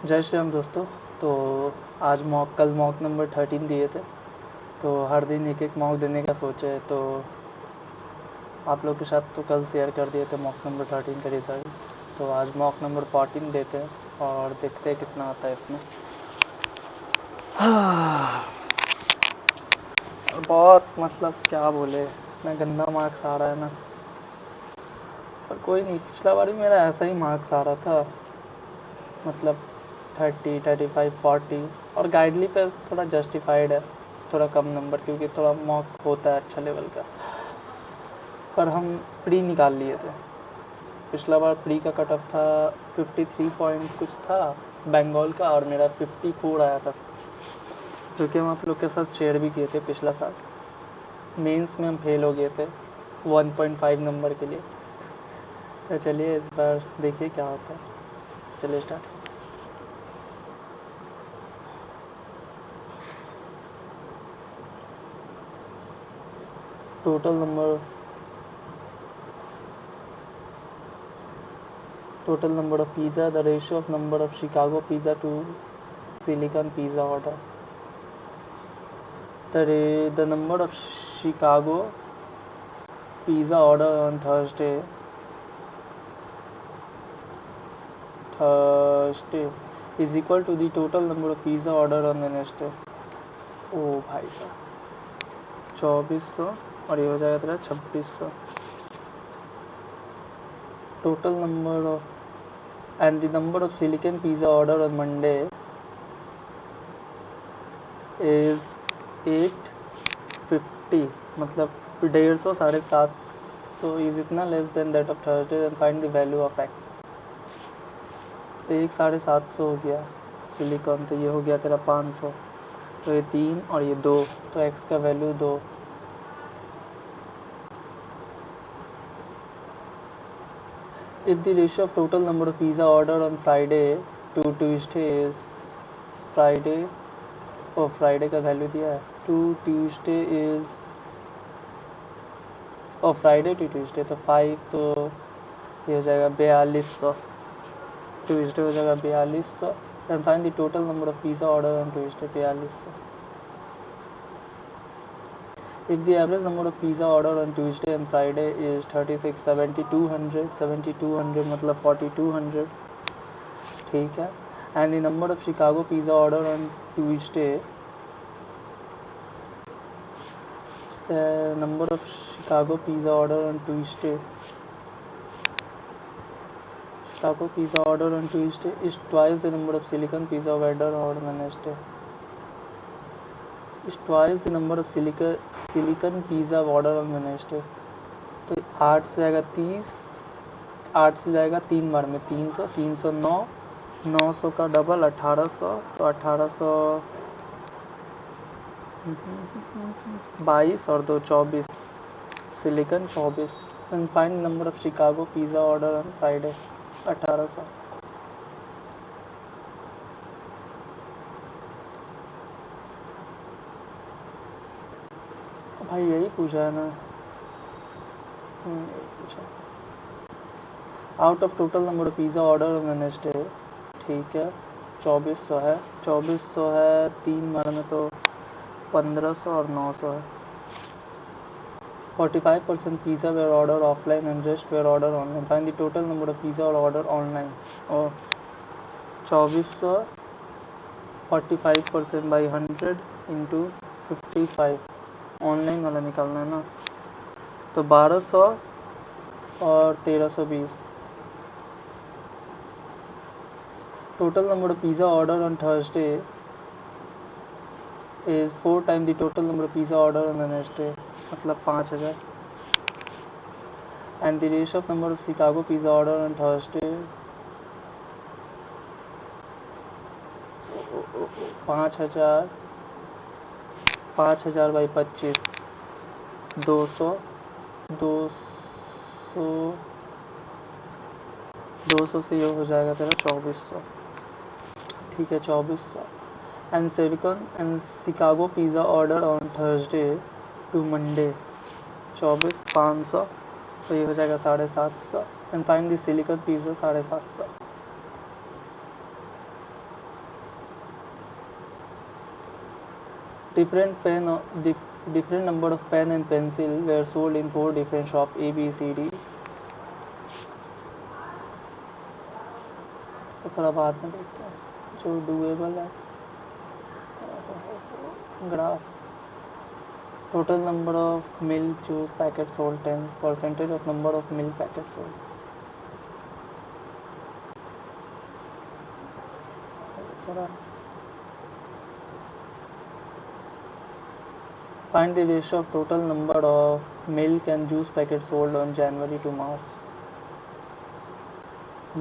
जय श्री राम दोस्तों। तो आज कल मॉक नंबर 13 दिए थे, तो हर दिन एक एक मॉक देने का सोचे, तो आप लोग के साथ तो कल शेयर कर दिए थे मॉक नंबर 13 का रिज़ल्ट। तो आज मॉक नंबर 14 देते हैं और देखते हैं कितना आता है इसमें। बहुत क्या बोले, इतना गंदा मार्क्स आ रहा है ना, पर कोई नहीं। पिछला बार भी मेरा ऐसा ही मार्क्स आ रहा था, 30, 35, 40, और गाइडली पे थोड़ा जस्टिफाइड है थोड़ा कम नंबर, क्योंकि थोड़ा मॉक होता है अच्छा लेवल का। पर हम प्री निकाल लिए थे। पिछला बार प्री का कट ऑफ था 53 पॉइंट कुछ था बंगाल का, और मेरा 54 आया था, जो कि हम आप लोग के साथ शेयर भी किए थे पिछला साल। मेंस में हम फेल हो गए थे 1.5 नंबर के लिए। तो चलिए इस बार देखिए क्या होता है। चलिए start. Total number of pizza, the ratio of number of Chicago pizza to Silicon pizza order. The number of Chicago pizza order on Thursday is equal to the total number of pizza order on Wednesday. ओ भाई साहब, 2400 और ये हो जाएगा तेरा 2600. Total number of and the number of Silicon pizza order on Monday is 850. मतलब 150 750 is इतना less than that of Thursday, and find the value of x. तो एक 750 हो गया सिलिकॉन, तो ये हो गया तेरा 500, तो ये 3 और ये 2, तो x का value 2. If the ratio of total number of pizza order on Friday to Tuesday is Friday का वैल्यू दिया है, to Tuesday is Friday to Tuesday, तो 5, तो ये हो जाएगा 4200. ट्यूसडे हो जाएगा 4200. Then find the total number of pizza order on Tuesday, 4200. If the average number of pizza order on Tuesday and Friday is 36, 7200 मतलब 4200, ठीक है. And the number of Chicago pizza order on Tuesday, number of Chicago pizza order on Tuesday is twice the number of Silicon pizza order on Wednesday. Is twice the number of Silicon pizza order on Wednesday. तो 8 से जाएगा 30, 8 से जाएगा 3 बार में 300, 309, 900 का double 1800, तो 1822 और 2 24, silicon 24. And find number of Chicago pizza order on Friday, 1800. भाई यही पूछा है ना, यही पूछा. Out of total number of pizza order on Wednesday, ठीक है, 2400 है. 2400 है 3 बार में, तो 1500 और 900 है. 45% pizza were ordered offline and rest were ordered online. Find the total number of pizza ordered online. और 2400 45% by 100 into 55, ऑनलाइन वाला निकालना है ना, तो 1200 और 1320. Total number of pizza ordered on Thursday is 4 times the total number of pizza ordered on Wednesday, मतलब 5000. And the ratio of number of Chicago pizza ordered on Thursday 5000 by 25, 200 से ये हो जाएगा तेरा 2400, ठीक है, 2400. And Chicago pizza order on Thursday to Monday, 500, तो ये हो जाएगा 750. And find the silicon pizza 750. different number of pen and pencil were sold in 4 different shops A, B, C, D. तो थोड़ा बाद में देखते हैं जो डूएबल है. Graph. Total number of milk juice packets sold 10, percentage of number of milk packets sold. Find the ratio of total number of milk and juice packets sold on January to March.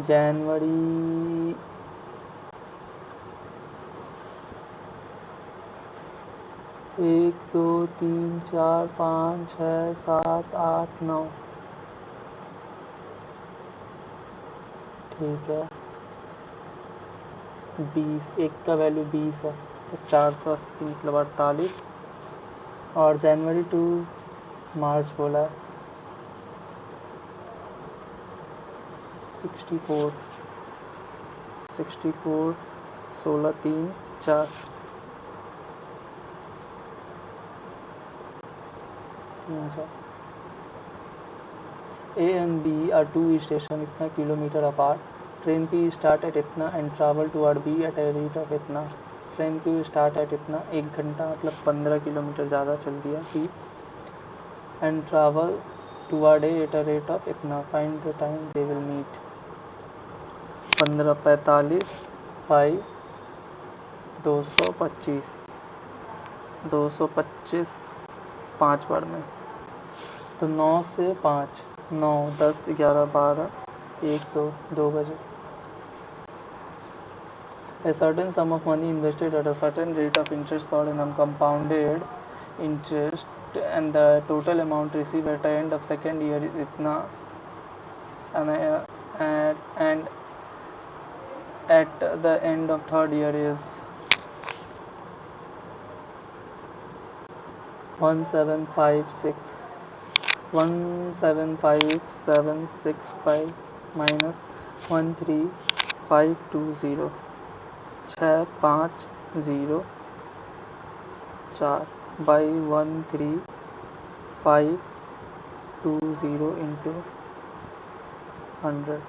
January 1, 2, 3, 4, 5, 6, 7, 8, 9. ठीक है. 20, एक का value 20 है तो 480 मतलब 48. और जनवरी to मार्च बोला 64, 16, 3, 4. A and B are two stations इतना kilometre apart. Train P start at इतना and travel toward B at a rate of इतना. ट्रेन Q स्टार्ट एट इतना 1 घंटा मतलब 15 किलोमीटर ज़्यादा चल दिया P and travel toward A at a rate of इतना. Find the time they will meet. 15:45 by 225 5 बार में तो 9 से 5 9 10 11 12 1 2 बजे. A certain sum of money invested at a certain rate of interest per annum compounded interest and the total amount received at the end of second year is itna and at the end of third year is 175,765 minus 13520 6504 by 13520 into 100.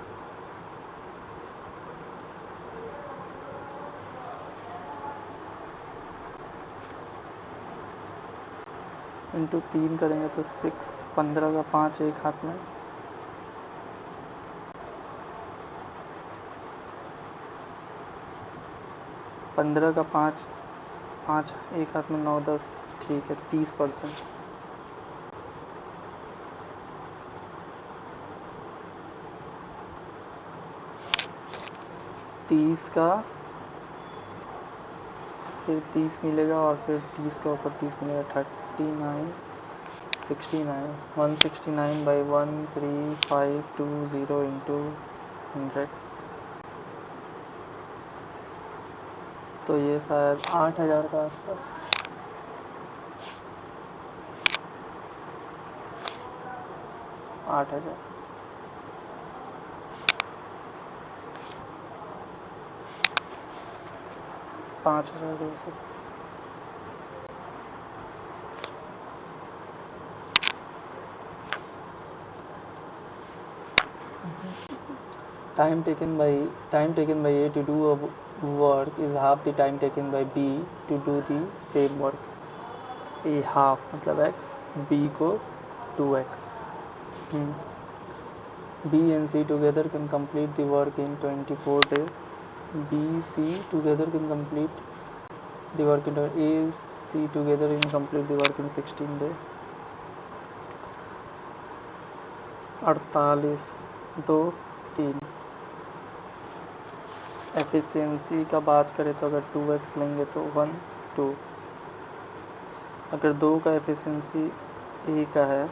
Into 3 करेंगे तो 6. 15 का 5 एक हाथ में 15 का 5 एक हाथ में 9 10. ठीक है 30%. का फिर 30 मिलेगा और फिर 30 का ऊपर 30 मिलेगा 39 69 169 by 13520 into 100. तो ये शायद 8,000 का आसपास. 8,000. Time taken by A to do a work is half the time taken by B to do the same work. A half मतलब x, B को 2x. B and C together can complete the work in 24 days. B, C together can complete the work in A, C together can complete the work in 16 days. 48 2 3. Efficiency का बात करें तो अगर 2x लेंगे तो 1 2. अगर 2 का एफिशिएंसी A का है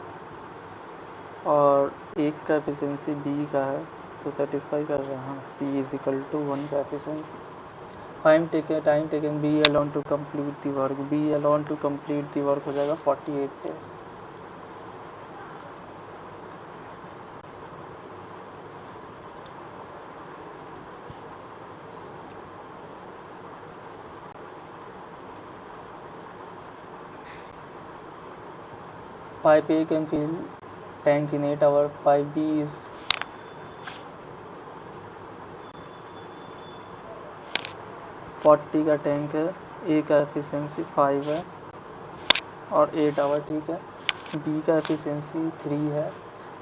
और 1 का एफिशिएंसी B का है तो सेटिस्फाई कर रहे हैं. C इज इक्वल टू 1 का efficiency. Time taken B alone to complete the work. B alone to complete the work हो जाएगा 48 days. Pipe A can fill tank in 8 hours. Pipe B is 40 का tank है, A का efficiency 5 है और 8 our, ठीक है। B का एफिशिएंसी 3 है।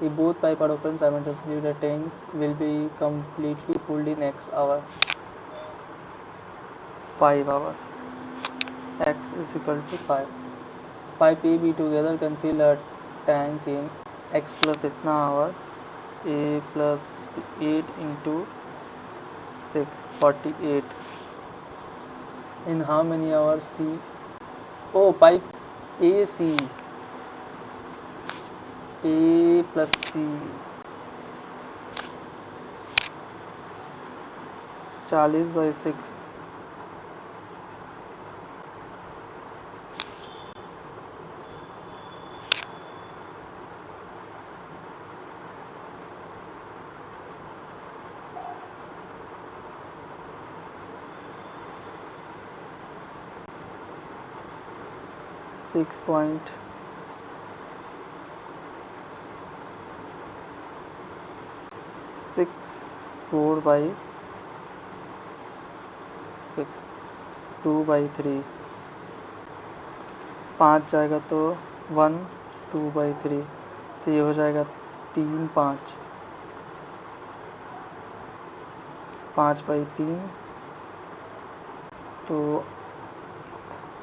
If both pipes are open simultaneously, the tank will be completely full in X hour. 5 hour. X is equal to 5. Pipe A, B together can fill a tank in X plus इतना hour. A plus 8 into 6, 48. In how many hours? C. Oh, pipe AC. A plus C. 40/6. Six point 64/6, 2/3. 5 जाएगा तो 1, 2/3, तो ये हो जाएगा 3, 5, 5/3, तो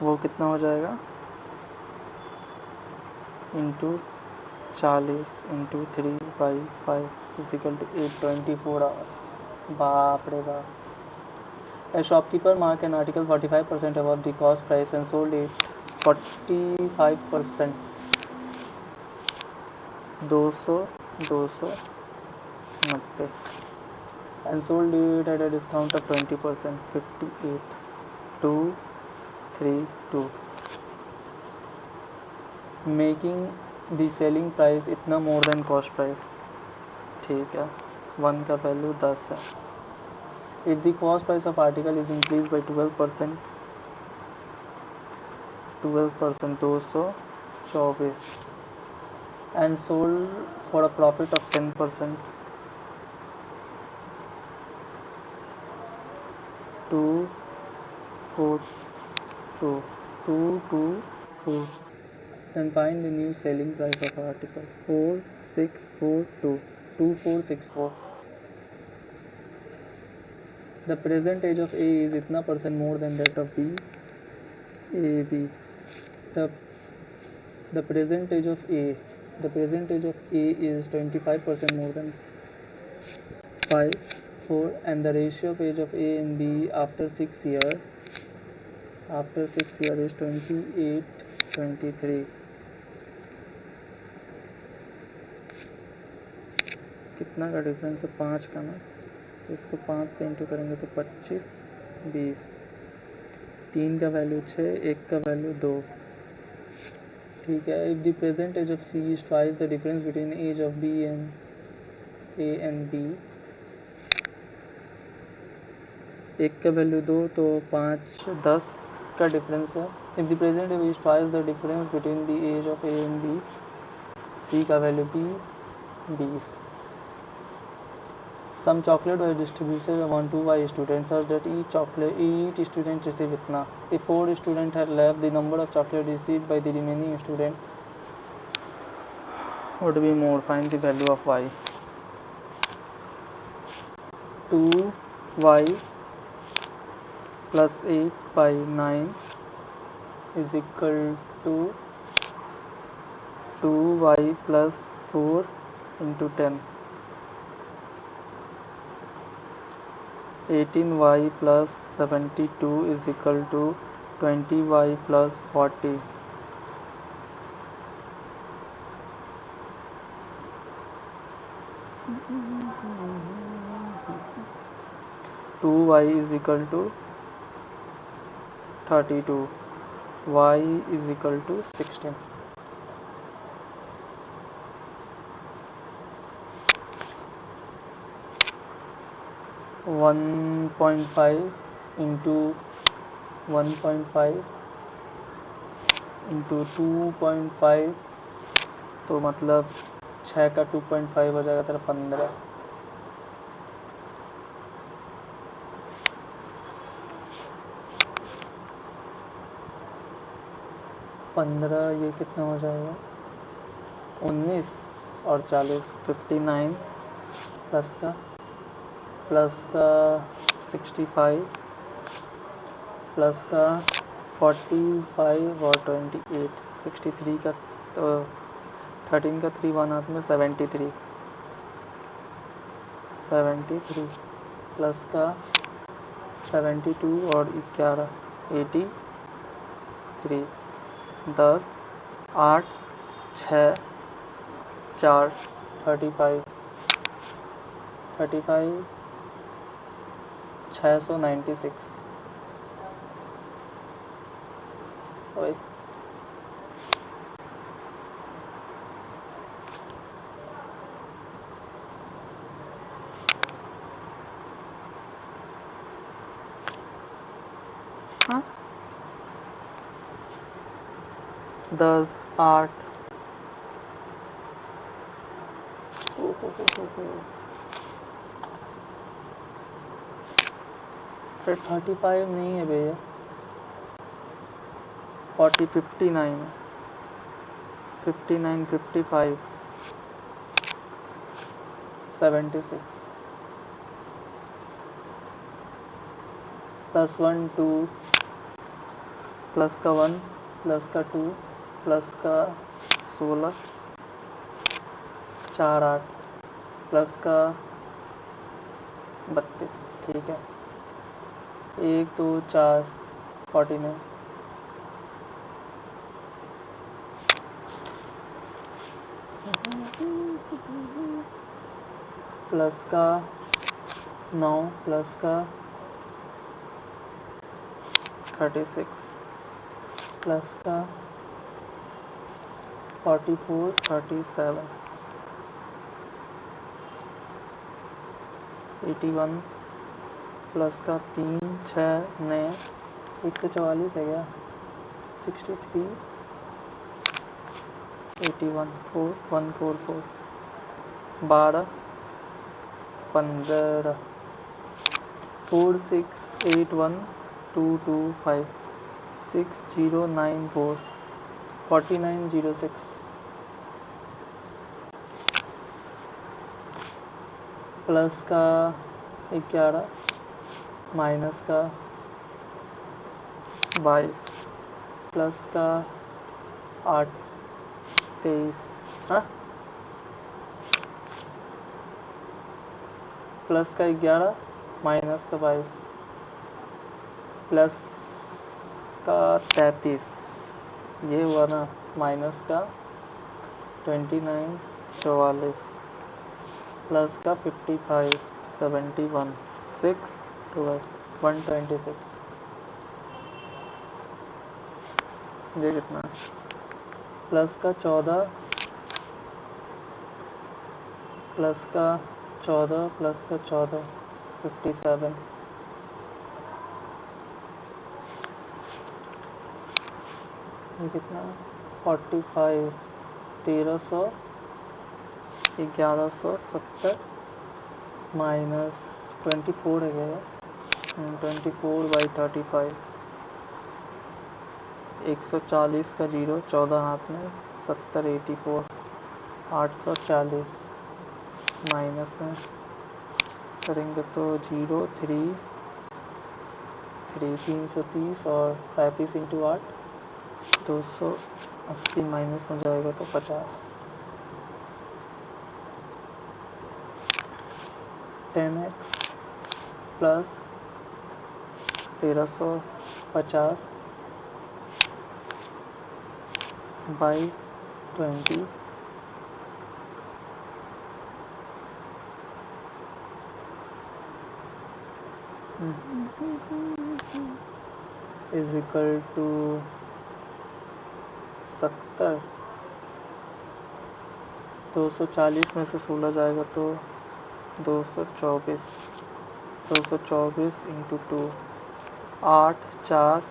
वो कितना हो जाएगा into 40 into 3/5 is equal to 824 hour. बाप रे बाप। A shopkeeper marked an article 45% above the cost price and sold it 45%, 200, 290, and sold it at a discount of 20%, 58, 232, making the selling price इतना more than cost price, ठीक है। 1 का value 10 है। If the cost price of article is increased by 12%, 224, and sold for a profit of 10%, 242, 224, then find the new selling price of article. 4642, 2464. The present age of A is इतना % more than that of B. AB. The present age of A is 25% more than 5, 4, and the ratio of age of A and B after 6 years is 28, 23. कितना का difference है? 5 का ना, तो इसको 5 से into करेंगे तो 25, 20, 3 का वैल्यू 6, 1 का वैल्यू 2, ठीक है। If the present age of C is twice the difference between age of B and A and B, 1 का वैल्यू 2 तो 5, 10 का डिफरेंस है। If the present age is twice the difference between the age of A and B, C का value 20. Some chocolate was distributed among 2Y students such that each student received itna. If 4 students had left, the number of chocolate received by the remaining student would be more. Find the value of Y. 2Y plus 8/9 is equal to 2Y plus 4 into 10. 18Y plus 72 is equal to 20Y plus 40. 2Y is equal to 32. Y is equal to 16. One 1.5 into 1.5 into 2.5 तो मतलब 6 का 2.5 हो जाएगा तेरा 15। ये कितना हो जाएगा 19 और 40 59 प्लस का 65 प्लस का 45 और 28 63 का तो 13 का 3 वन हाथ में 73 प्लस का 72 और 11 83 10 8 6 4 35 696 ओए हाँ 10 8 फिर 35 नहीं है भैया 59 है 59 55 76 प्लस 1 2 प्लस का 1 प्लस का 2 प्लस का 16 4 8 प्लस का 32 ठीक है 1 2 4 49 प्लस का 9 प्लस का 36 प्लस का 44 37 81 प्लस का 3 6 नए 144 है क्या 63 81 4 144 12 15 4 6 8 1 2 2 5 6 0 9 4 49 06 प्लस का 11 माइनस का 22 प्लस का 8 23 हाँ प्लस का 11 माइनस का 22 प्लस का 33 ये हुआ ना माइनस का 29 44 प्लस का 55 71 6 12 126 ये कितना प्लस का 14 प्लस का 14 प्लस का 14 57 ये कितना 45 1300 1170 माइनस 24 है क्या 24/35 140 का 0 14 हाथ में 70 84 840 माइनस में करेंगे तो 0 3 330 और 35 इंटू 8 280 माइनस में जाएगा तो 50 10x plus 1350 by 20 is equal to 70 240 में से 16 जाएगा तो 224 इंटू 2 8 4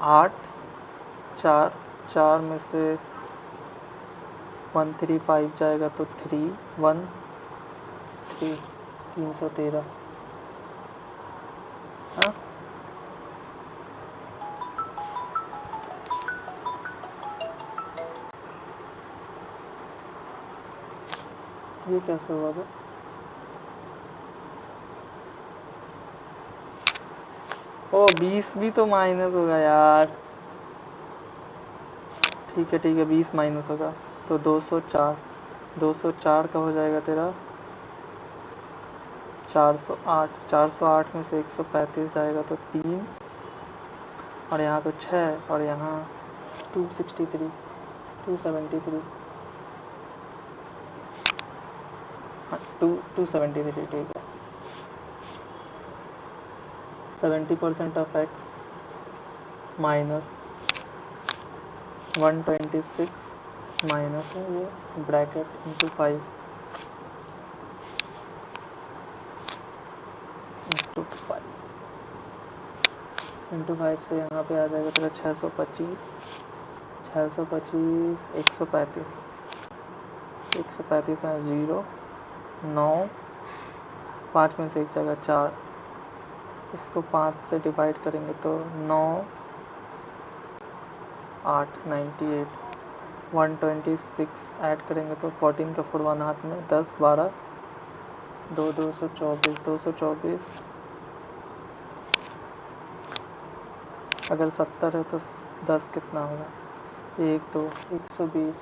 8 4 4 में से 135 जाएगा तो 3 1 3 313। हाँ ये कैसे हुआ बे? ओ 20 भी तो माइनस होगा यार। ठीक है 20 माइनस होगा तो 204। 204 का हो जाएगा तेरा 408। 408 में से 135 जाएगा तो 3 और यहाँ तो 6 और यहाँ 263 273। हाँ 273 ठीक है। 70% ऑफ x माइनस 126 माइनस है ये ब्रैकेट इंटू 5 इंटू 5 से यहाँ पे आ जाएगा तेरा 625 135 135 में 0 9 5 में से एक जगह 4। इसको 5 से डिवाइड करेंगे तो 9 8 98 126 ऐड करेंगे तो 14 का 4 1 हाथ में 10 12 2 224 अगर 70 है तो 10 कितना होगा 1 2 120।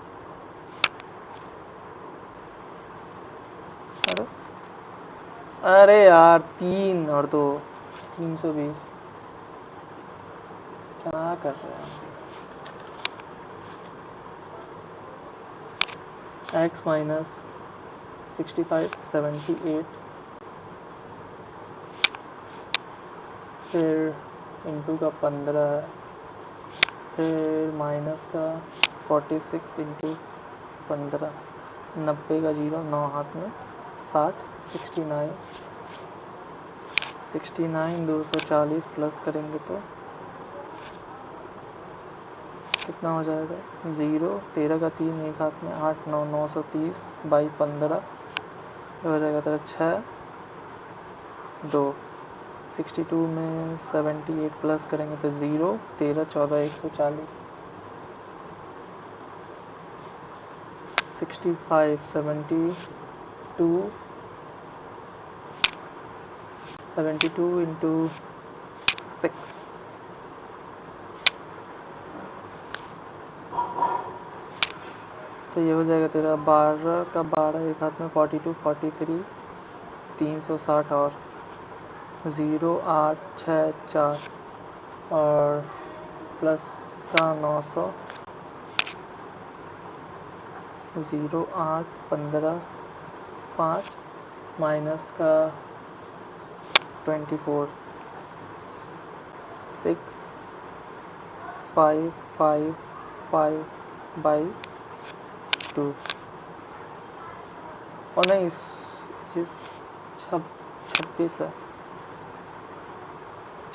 अरे यार 3 और 2 320। क्या कर रहे हैं x माइनस 65 78 फिर इंटू का 15 है फिर माइनस का 46 इंटू 15 90 का 0 9 हाथ में 60 69 240 प्लस करेंगे तो कितना हो जाएगा 0 13 का 3 एक हाथ में 8 9 930 बाई 15 हो जाएगा तेरा 6 2 62 में 78 प्लस करेंगे तो 0 13 14 140 65 72 इंटू 6 तो ये हो जाएगा तेरा 12 का 12 एक हाथ में 42 43 360 और 0 8 6 4 और प्लस का 900 0 8 15 5 माइनस का 24 6 5 5 5 बाई 2 और नहीं 26 है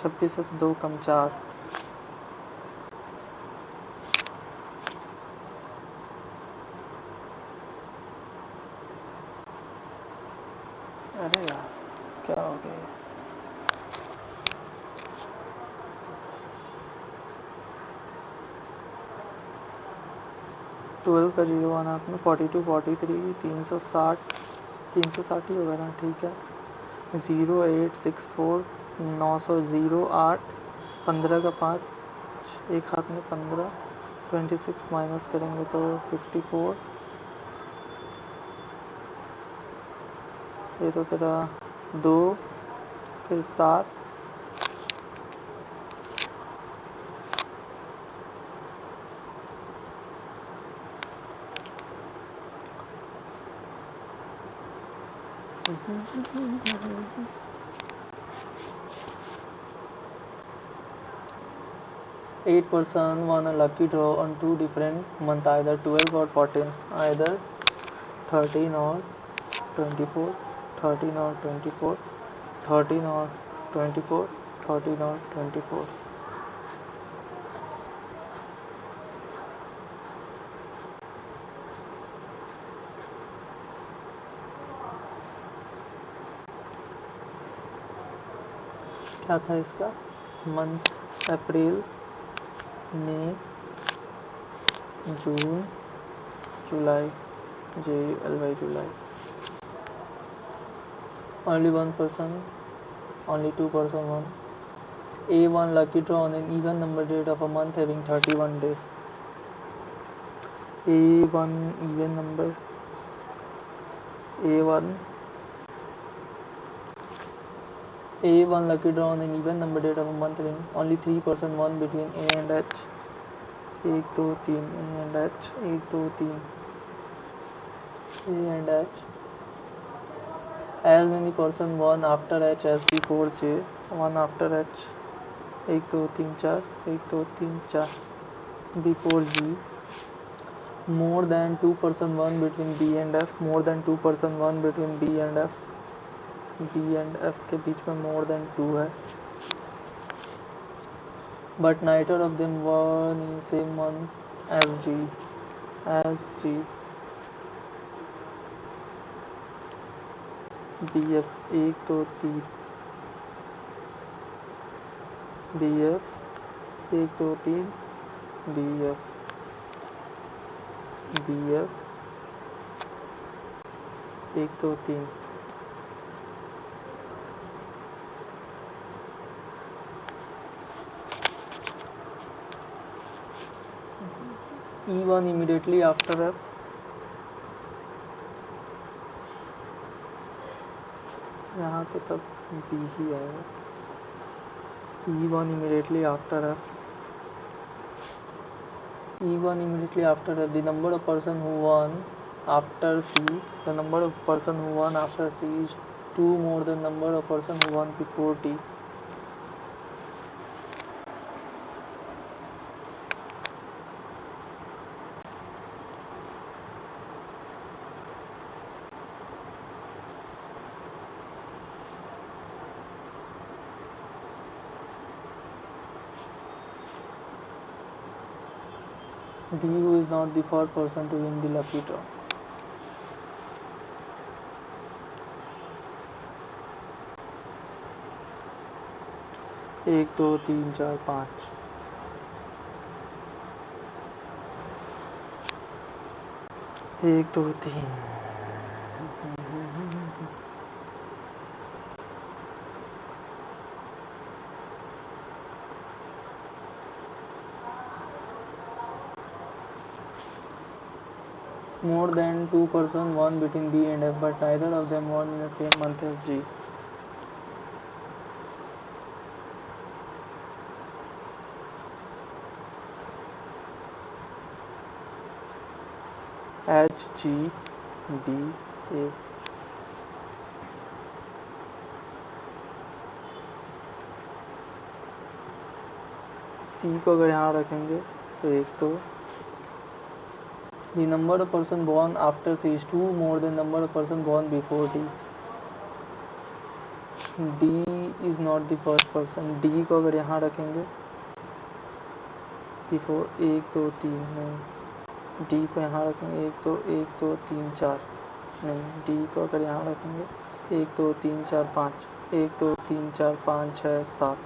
26 है तो 2 कम 4 अरे यार क्या हो गया 12 का 0 1 हाथ में 42 43 360 ही होगा ना ठीक है 0864 900 0 8 15 का 5 एक हाथ में 15 26 माइनस करेंगे तो 54 ये तो तेरा 2 फिर 7 8 person won a lucky draw on 2 different months, either 12 or 14, either 13 or 24, 13 or 24, 13 or 24, 13 or 24। क्या था इसका, month April, May, June, July, JULY July. Only one person, only two person won. A1 lucky draw on an even number date of a month having 31 days. A1 even number. A1 lucky draw on an even number date of a month having only 3 person won between A and H. 1 2 3 A and H. 1 2 3 A and H. As many person won after H as before J. 1 after H. 1 2 3 4 1 2 3 4 before G. More than 2 person won between B and F. More than 2 person won between B and F. B and F के बीच में more than 2 है. But neither of them won in same month as G. BF 1 2 3 BF 1 2 3 BF BF 1 2 3 E1 immediately after F. यहाँ तो तब B ही आएगा. E1 immediately after F. E1 immediately after F. The number of person who won after C. The number of person who won after C is 2 more than number of person who won before D. D who is not the first person to win the lucky draw. एक 2 3 4 5 1 2 3 More than 2 person won between B and F, but neither of them won in the same month as G. H G B A. C को अगर यहाँ रखेंगे तो एक तो the number of person born after C is 2 more than number of person born before D. D is not the first person. D को अगर यहाँ रखेंगे before 1 2 3 नहीं. D को यहाँ रखेंगे 1 2 3 4 नहीं. D को अगर यहाँ रखेंगे 1 2 3 4 5 1 2 3 4 5 6 7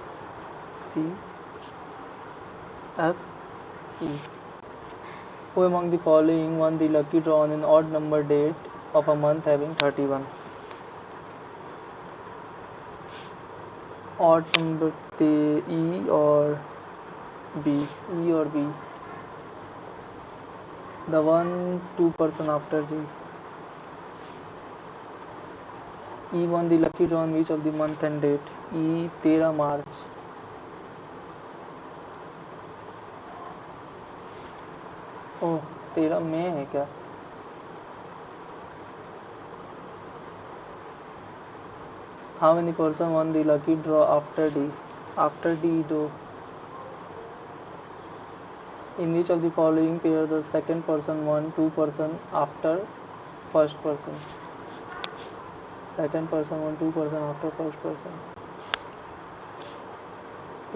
C F E. Who among the following won the lucky draw on an odd number date of a month having 31? Odd number E or B? E or B? The 1 2 person after G. E won the lucky draw on which of the month and date? E 13 March. ओह 13 मई है क्या? How many person won the lucky draw after D? After D though. In which of the following pair the second person won 2 person after first person? Second person won 2 person after first person.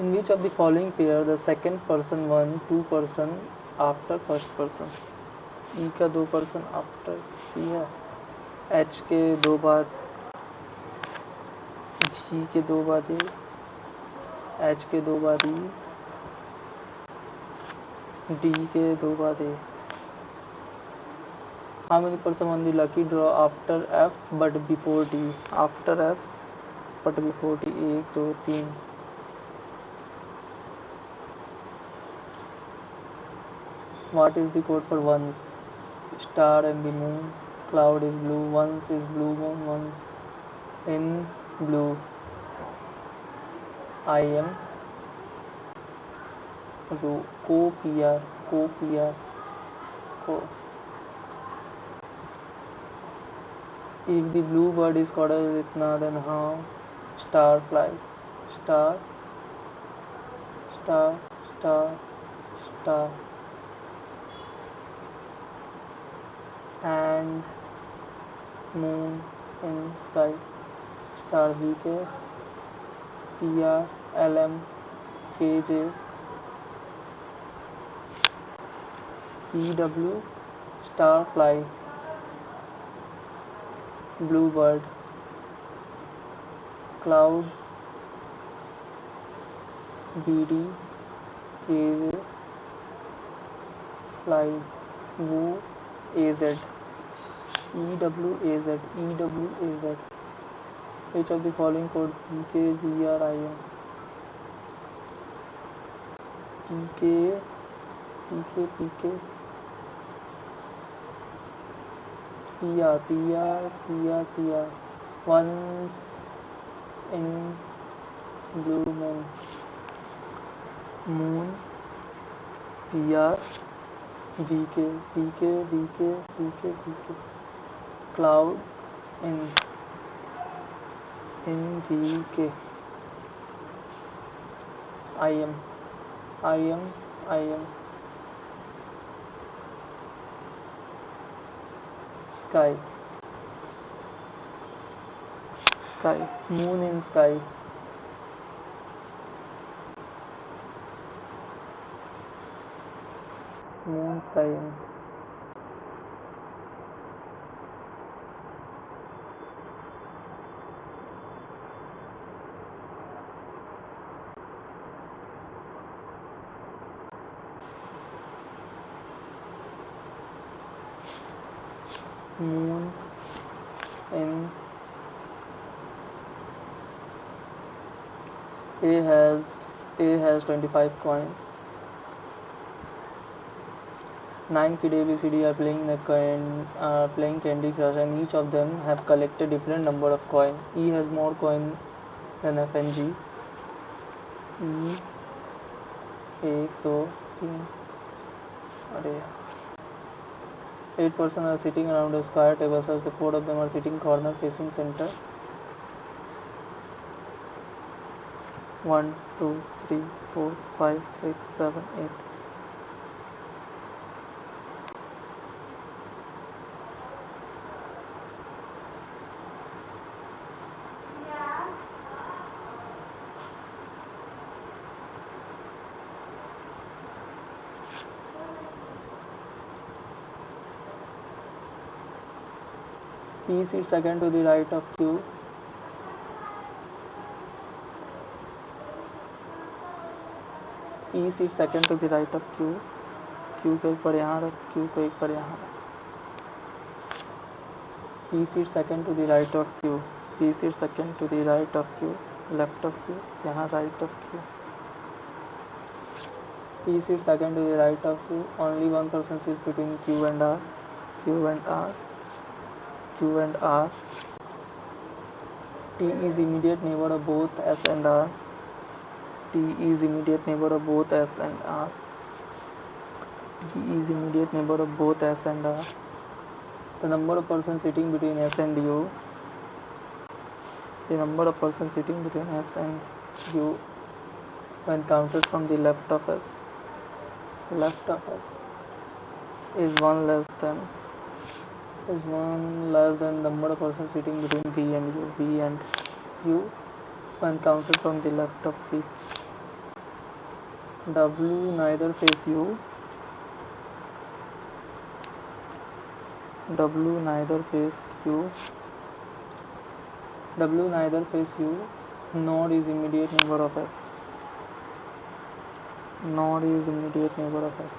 In which of the following pair the second person won 2 person after first person? E का 2 person after C है. H के 2 बाद, G के 2 बाद ये, H के 2 बार E, D के 2 बार A. How many person on the lucky draw after F but before D? After F but before D. 1 2 3. What is the code for once? Star and the moon. Cloud is blue. Once is blue moon. Once in blue. I am co-PR. If the blue bird is called as itna, then how? Star fly. Star. And moon in sky. Star VK. PR. LM. KJ. EW. Star fly. Bluebird. Cloud. BD. KJ. Fly. Woo. AZ. EWAZ. Which of the following code PK, VR, IM? PK. PR. Once in blue moon. Moon. PR. VK. Cloud in VK. IM. Sky. Moon in sky. Moon sky in. Moon in A has 25 coin. 9 kid ABCD are playing Candy Crush, and each of them have collected different number of coin. E has more coin than F and G. E 1 2 3. अरे 8 person are sitting around a square table such the 4 of them are sitting corner facing center. 1 2 3 4 5 6 7 8. P sits second to the right of Q. P sits second to the right of Q. Q को एक पर यहाँ रख, Q को एक पर यहाँ रख. P sits second to the right of Q. P sits second to the right of Q. Left of Q. यहाँ right of Q. P sits second to the right of Q. Only one person sits between Q and R. T is immediate neighbor of both S and R. T is immediate neighbor of both S and R. G is immediate neighbor of both S and R. The number of persons sitting between S and U. The number of persons sitting between S and U when counted from the left of S is one less than number of persons sitting between V and U when counted from the left of C. W neither face U. W neither face U, nor is immediate neighbor of S. nor is immediate neighbor of S.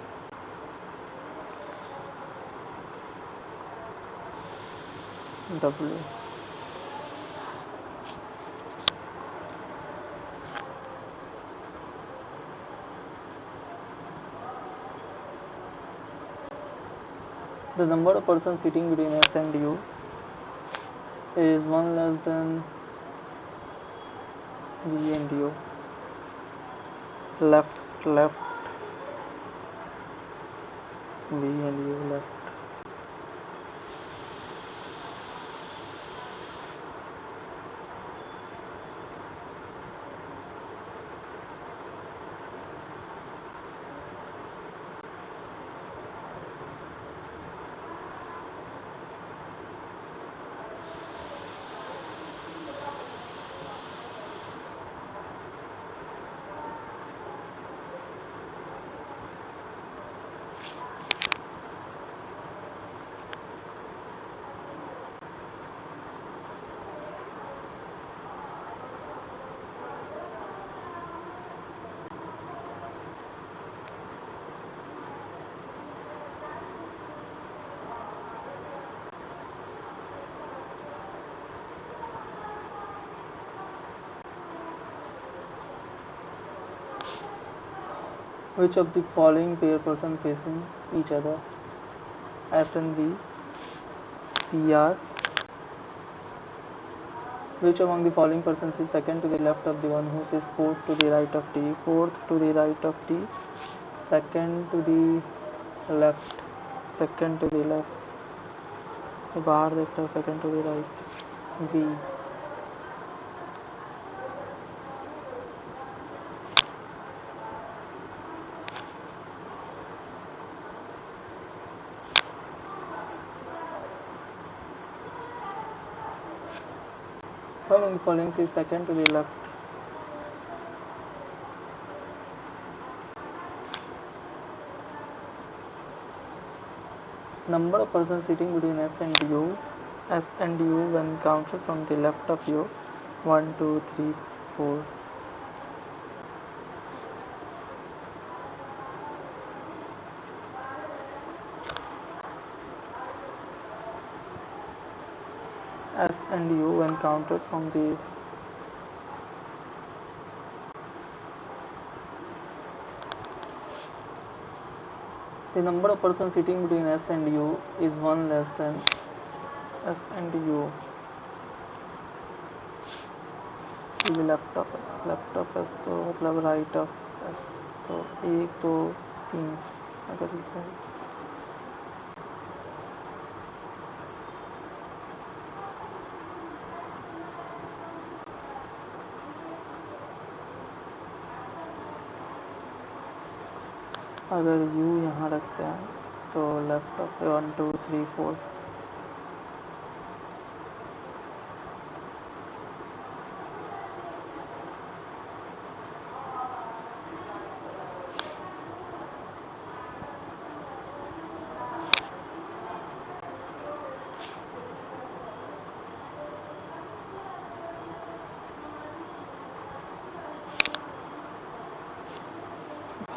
W. The number of persons sitting between S and U is 1 less than V and U. Left, V and U left. Which of the following pair person facing each other? S and V, PR. Which among the following persons is second to the left of the one who is fourth to the right of T? Fourth to the right of T, second to the left, second to the left. बाहर देखता है second to the right. V. Among the following is second to the left? Number of persons sitting between S and U when counted from the left of U, 1, 2, 3, 4. S and U when counted from the number of persons sitting between S and U is 1 less than S and U to the left of S तो मतलब right of S, तो 1, 2, 3 अगर अगर U यहाँ रखते हैं तो left of 1, 2, 3, 4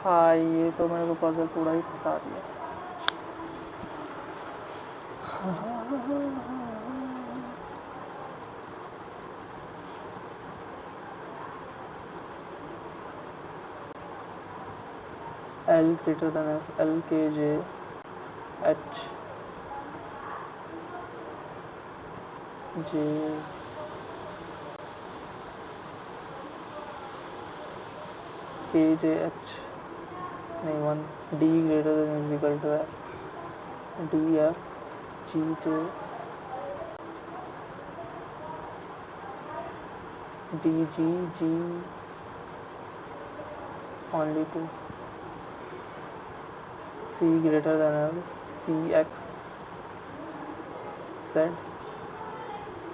भाई ये तो मेरे को पजल पूरा ही फंसा दिया। L greater than S, L K J H J K J H नहीं 1 D greater than is equal to S, D F G J D G G only 2, C greater than L, C X Z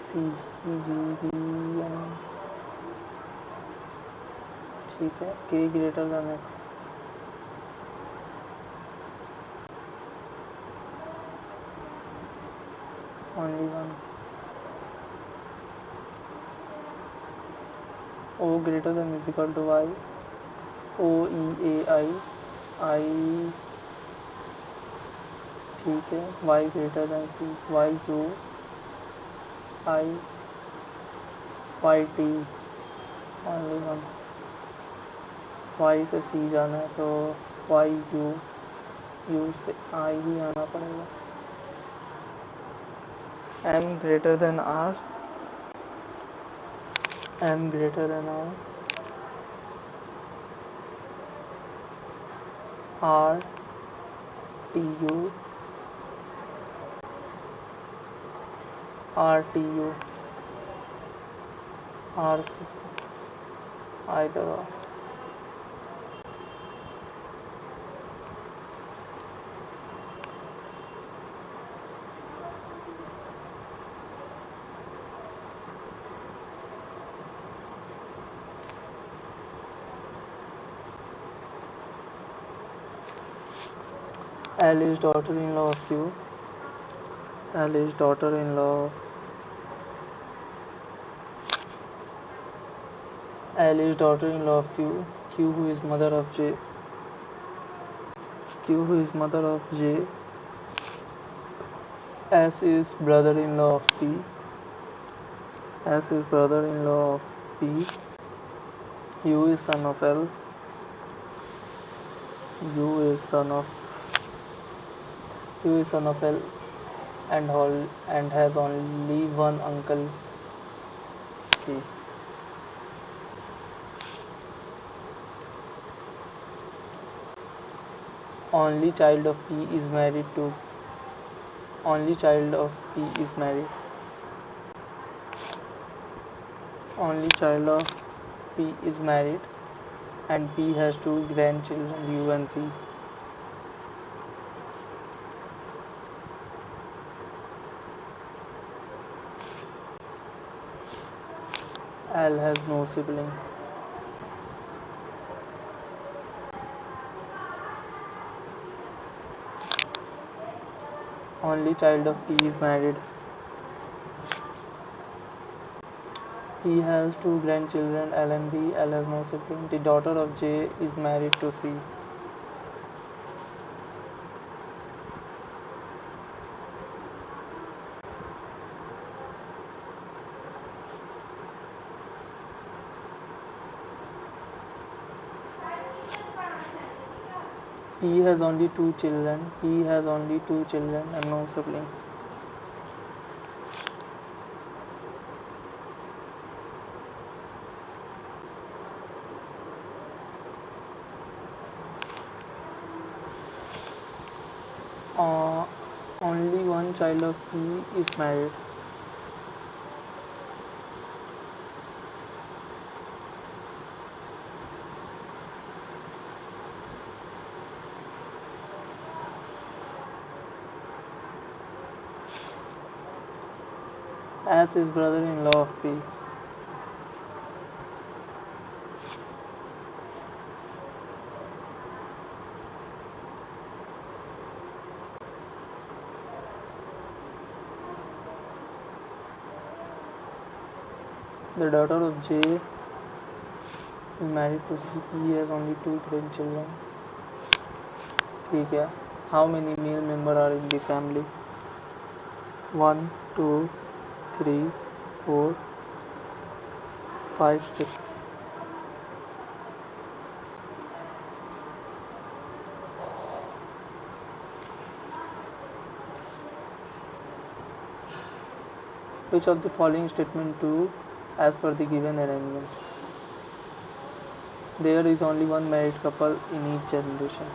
C G V N ठीक है, K greater than X only 1, O greater than is equal to Y, OEAI I, ठीक है, y greater than c, YU I YT only one, y से c जाना है तो YU U से I ही आना पड़ेगा। M greater than R, M greater than R TU RTU R से either or। L is daughter-in-law of Q. L is daughter-in-law. L is daughter-in-law of Q. Q who is mother of J. Q who is mother of J. S is brother-in-law of P. S is brother-in-law of P. U is son of L. U is son of L and has only one uncle P. Only child of P is married. Only child of P is married and P has two grandchildren U and P. L has no sibling. Only child of P is married. P has two grandchildren L and B. L has no sibling. The daughter of J is married to C. P has only two children and no sibling. Only one child of P is married. S is brother-in-law of P. The daughter of J is married to C. P has only two grandchildren. ठीक है. How many male members are in the family? 1, 2, 3, 4, 5, 6. Which of the following statement true as per the given arrangement? There is only one married couple in each generation.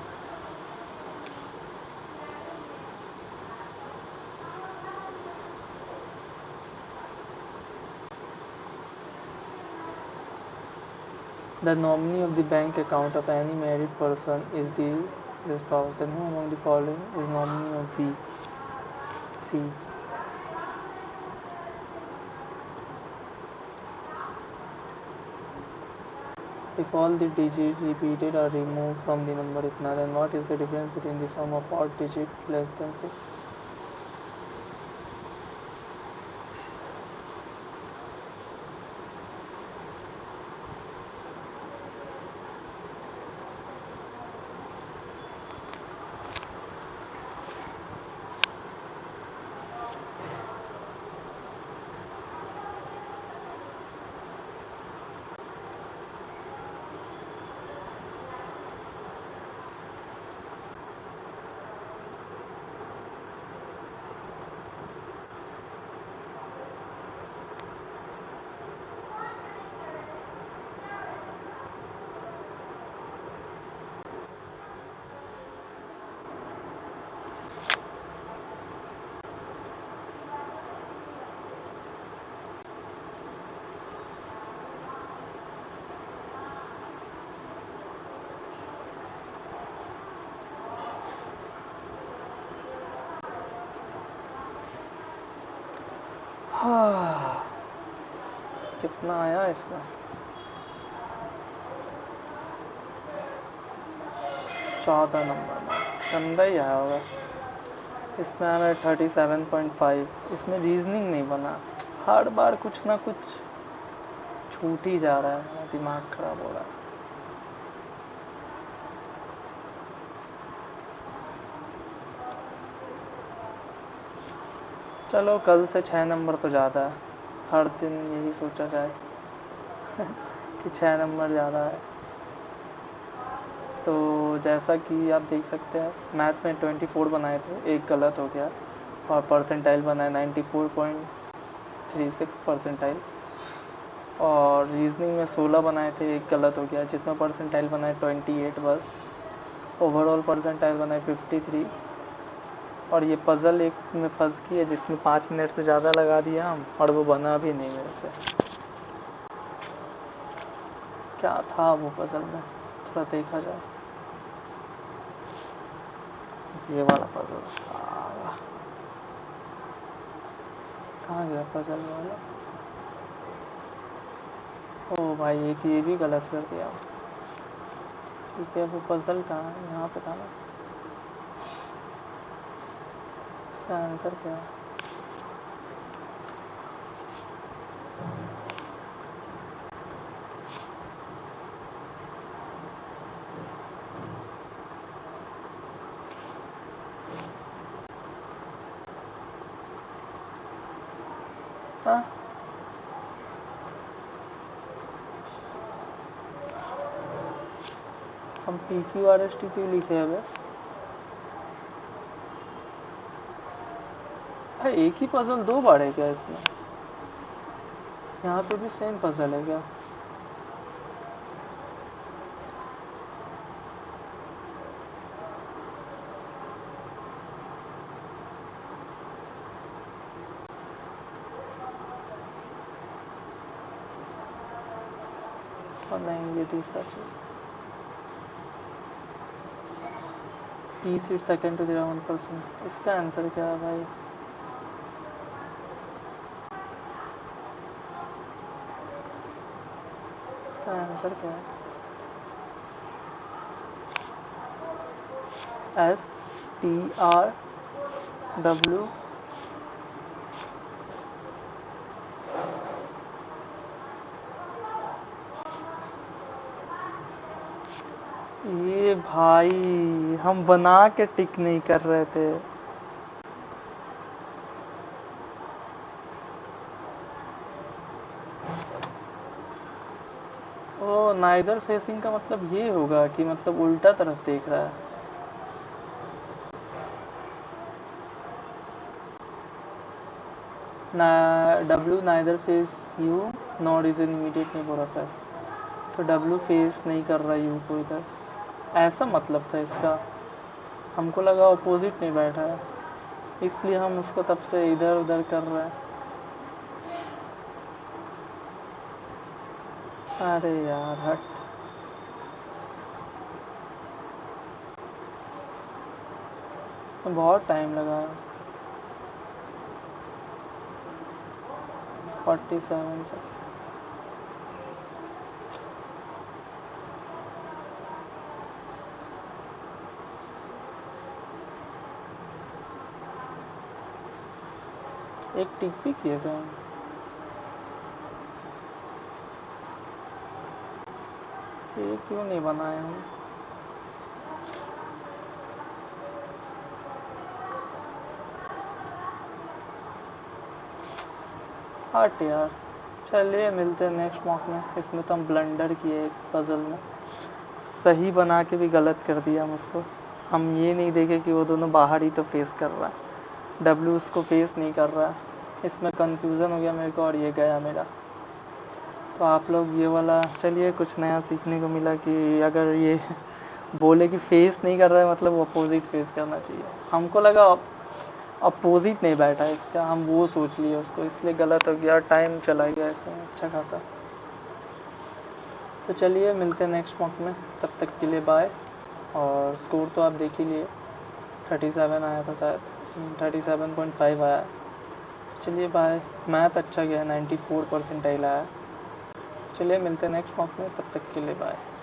The nominee of the bank account of any married person is the spouse. Then who among the following is nominee of V? C. If all the digits repeated are removed from the number itna, then what is the difference between the sum of odd digit less than 6? हाँ, कितना आया इसमें? 14 number में गंदा ही आया होगा। इसमें आया 37.5। इसमें रीजनिंग नहीं बना, हर बार कुछ ना कुछ छूट ही जा रहा है, मेरा दिमाग खराब हो रहा है। चलो कल से 6 नंबर तो ज़्यादा है, हर दिन यही सोचा जाए कि 6 नंबर ज़्यादा है। तो जैसा कि आप देख सकते हैं, मैथ में 24 बनाए थे, एक गलत हो गया, और परसेंटाइल बनाए 94.36 परसेंटाइल, और रीजनिंग में 16 बनाए थे, एक गलत हो गया, जिसमें परसेंटाइल बनाए 28 बस। ओवरऑल परसेंटाइल बनाए 53। और ये पज़ल एक में फंस गई है, जिसमें 5 मिनट से ज़्यादा लगा दिया हम, और वो बना भी नहीं मेरे से। क्या था वो पज़ल में, थोड़ा देखा जाए। ये वाला पज़ल सारा कहाँ गया पज़ल वाला? ओ भाई, एक ये भी गलत कर दिया। ठीक है, वो पज़ल कहाँ है? यहाँ पे था ना। इसका आंसर क्या है? हाँ, हम PQRST क्यों लिखे हैं? भाई एक ही पज़ल 2 बार है क्या इसमें? यहाँ पे भी सेम पज़ल है क्या? और नहीं, ये दूसरा चीज़। P सीट सेकेंड टू 1%। इसका आंसर क्या है भाई? इसका आंसर क्या है? STRW। ये भाई हम बना के टिक नहीं कर रहे थे। ओ, नाइदर फेसिंग का मतलब ये होगा कि मतलब उल्टा तरफ देख रहा है। ना, W neither face you not is in immediate neighbour of S. तो W फेस नहीं कर रहा यू को इधर, ऐसा मतलब था इसका। हमको लगा अपोजिट नहीं बैठा है, इसलिए हम उसको तब से इधर उधर कर रहे हैं। अरे यार हट। बहुत टाइम लगा। 47 सेकेंड। एक टिक भी किए थे हम। ये क्यों नहीं बनाए हम? हट यार। चलिए मिलते हैं नेक्स्ट मॉक में। इसमें तो हम ब्लंडर किए एक पज़ल में, सही बना के भी गलत कर दिया हम उसको। हम ये नहीं देखे कि वो दोनों बाहर ही तो फेस कर रहा है, W उसको फेस नहीं कर रहा है। इसमें कंफ्यूजन हो गया मेरे को, और ये गया मेरा। तो आप लोग ये वाला, चलिए कुछ नया सीखने को मिला कि अगर ये बोले कि फेस नहीं कर रहा है मतलब अपोजिट फेस करना चाहिए। हमको लगा अपोजिट नहीं बैठा इसका, हम वो सोच लिए उसको, इसलिए गलत हो गया, टाइम चला गया इसमें अच्छा खासा। तो चलिए मिलते हैं नेक्स्ट मॉक में, तब तक के लिए बाय। और स्कोर तो आप देख ही लिए, 37 आया था शायद, 37.5 आया। चलिए बाय। मैथ अच्छा गया, 94 परसेंटाइल आया। चलिए मिलते हैं नेक्स्ट मॉक में, तब तक के लिए बाय।